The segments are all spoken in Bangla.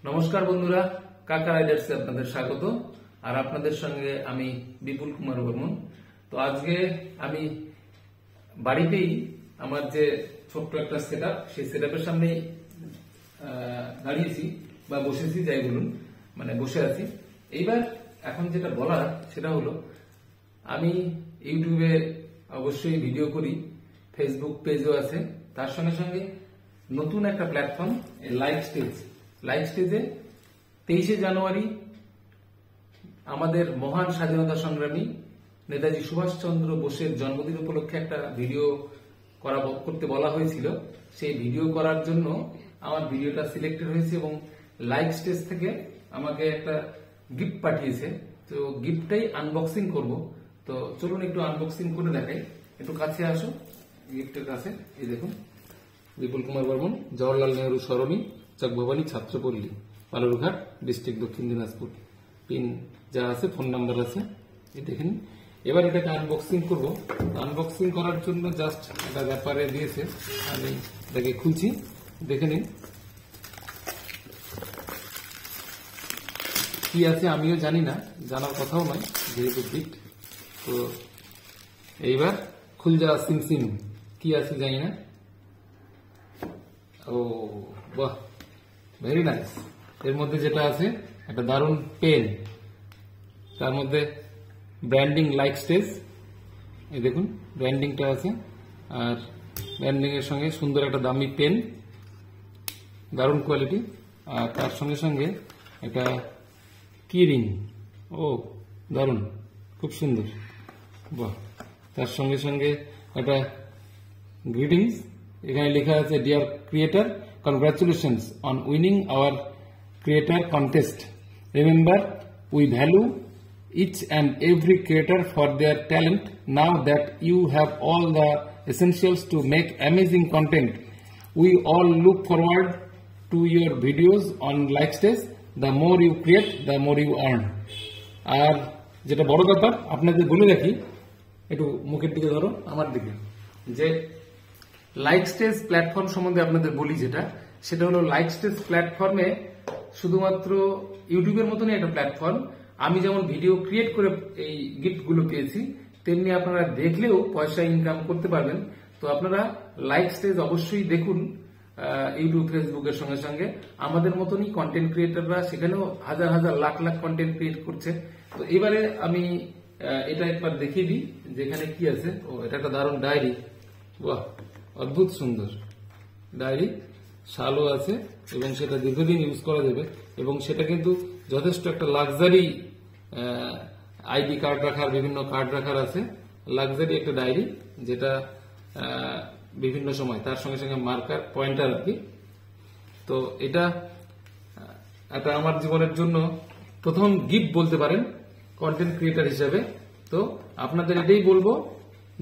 নমস্কার বন্ধুরা, কাকা রাইডার্সে আপনাদের স্বাগত। আর আপনাদের সঙ্গে আমি বিপুল কুমার বর্মন। তো আজকে আমি বাড়িতেই আমার যে ছোট্ট একটা সেটআপ, সেই সেটআপের সামনে দাঁড়িয়েছি বা বসেছি, যাই বলুন, মানে বসে আছি। এইবার এখন যেটা বলার সেটা হলো, আমি ইউটিউবে অবশ্যই ভিডিও করি, ফেসবুক পেজও আছে, তার সঙ্গে সঙ্গে নতুন একটা প্ল্যাটফর্ম লাইভ স্টেজে 23শে জানুয়ারি আমাদের মহান স্বাধীনতা সংগ্রামী নেতাজি সুভাষচন্দ্র বোসের জন্মদিন উপলক্ষে একটা ভিডিও করতে বলা হয়েছিল। সেই ভিডিও করার জন্য আমার ভিডিওটা সিলেক্টেড হয়েছে এবং লাইভ স্টেজ থেকে আমাকে একটা গিফট পাঠিয়েছে। তো গিফটটাই আনবক্সিং করব। তো চলুন একটু আনবক্সিং করে দেখাই। একটু কাছে আসো গিফটের কাছে। এই দেখুন, বিপুল কুমার বর্মন, জওহরলাল নেহরু সরণি, চকভবানী ছাত্রপল্লী, বালুরঘাট ডিস্ট্রিক্ট, দক্ষিণ দিনাজপুর। পিন যা আছে, ফোন নাম্বার আছে, এই দেখেন। এবার এটাকে আনবক্সিং করব। আনবক্সিং করার জন্য জাস্ট একটা ব্যাপারে দিয়েছে, আমি এটাকে খুলছি, দেখে নিন কি আছে। আমিও জানি না, জানার কথাও নয়, যেহেতু গিফট। তো এইবার খুল যা সিম কি আছে জানি না। ও বাহ, ভেরি নাইস। এর মধ্যে যেটা আছে, একটা দারুণ পেন, তার মধ্যে ব্র্যান্ডিং লাইভ স্টেজ, এই দেখুন ব্র্যান্ডিংটা আছে, আর ব্র্যান্ডিং এর সঙ্গে সুন্দর একটা দামি পেন, দারুণ কোয়ালিটি। আর তার সঙ্গে সঙ্গে একটা কি রিং, ও দারুণ, খুব সুন্দর, বাহ। তার সঙ্গে সঙ্গে একটা গ্রিটিংস, এখানে লেখা আছে, dear creator, congratulations on winning our creator contest. Remember, we value each and every creator for their talent. Now that you have all the essentials to make amazing content, we all look forward to your videos on live stage. The more you create, the more you earn. আর যেটা বড় ব্যাপার, আপনাদের বলে রাখি, একটু মুখের দিকে ধরো, আমার দিকে, যে লাইভ স্টেজ প্ল্যাটফর্ম সম্বন্ধে আপনাদের বলি, সেটা হলো লাইভ স্টেজ প্ল্যাটফর্মে শুধুমাত্র ইউটিউবের মতনই একটা প্ল্যাটফর্ম। আমি যেমন ভিডিও ক্রিয়েট করে এই গিফট গুলো পেয়েছি, তেমনি আপনারা দেখলেও পয়সা ইনকাম করতে পারবেন। তো আপনারা লাইভ স্টেজ অবশ্যই দেখুন ইউটিউব ফেসবুকের সঙ্গে সঙ্গে। আমাদের মতনই কন্টেন্ট ক্রিয়েটররা সেখানেও হাজার হাজার লাখ লাখ কন্টেন্ট ক্রিয়েট করছে। তো এবারে আমি এটা একবার দেখিয়ে দিই যেখানে কি আছে। ও, এটা একটা দারুণ ডায়েরি, বাহ, অদ্ভুত সুন্দর ডায়েরি, শালও আছে এবং সেটা দীর্ঘদিন ইউজ করা যাবে। এবং সেটা কিন্তু যথেষ্ট একটা লাক্সারি, আইডি কার্ড রাখার, বিভিন্ন কার্ড রাখার আছে, লাক্সারি একটা ডায়েরি, যেটা বিভিন্ন সময়, তার সঙ্গে সঙ্গে মার্কার, পয়েন্টার আর কি। তো এটা একটা আমার জীবনের জন্য প্রথম গিফট বলতে পারেন কন্টেন্ট ক্রিয়েটর হিসেবে। তো আপনাদের এটাই বলবো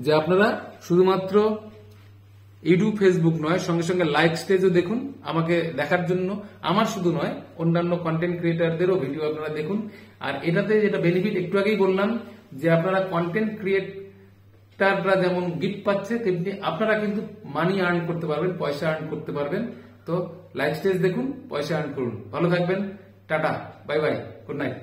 যে আপনারা শুধুমাত্র ইউটিউব ফেসবুক নয়, সঙ্গে সঙ্গে লাইভ স্টেজও দেখুন। আমাকে দেখার জন্য আমার শুধু নয়, অন্যান্য কন্টেন্ট ক্রিয়েটরদেরও ভিডিও আপনারা দেখুন। আর এটাতে যেটা বেনিফিট, একটু আগেই বললাম যে আপনারা কন্টেন্ট ক্রিয়েটররা যেমন গিফট পাচ্ছে, তেমনি আপনারা কিন্তু মানি আর্ন করতে পারবেন, পয়সা আর্ন করতে পারবেন। তো লাইভ স্টেজ দেখুন, পয়সা আর্ন করুন। ভালো থাকবেন, tata, bye bye, good night.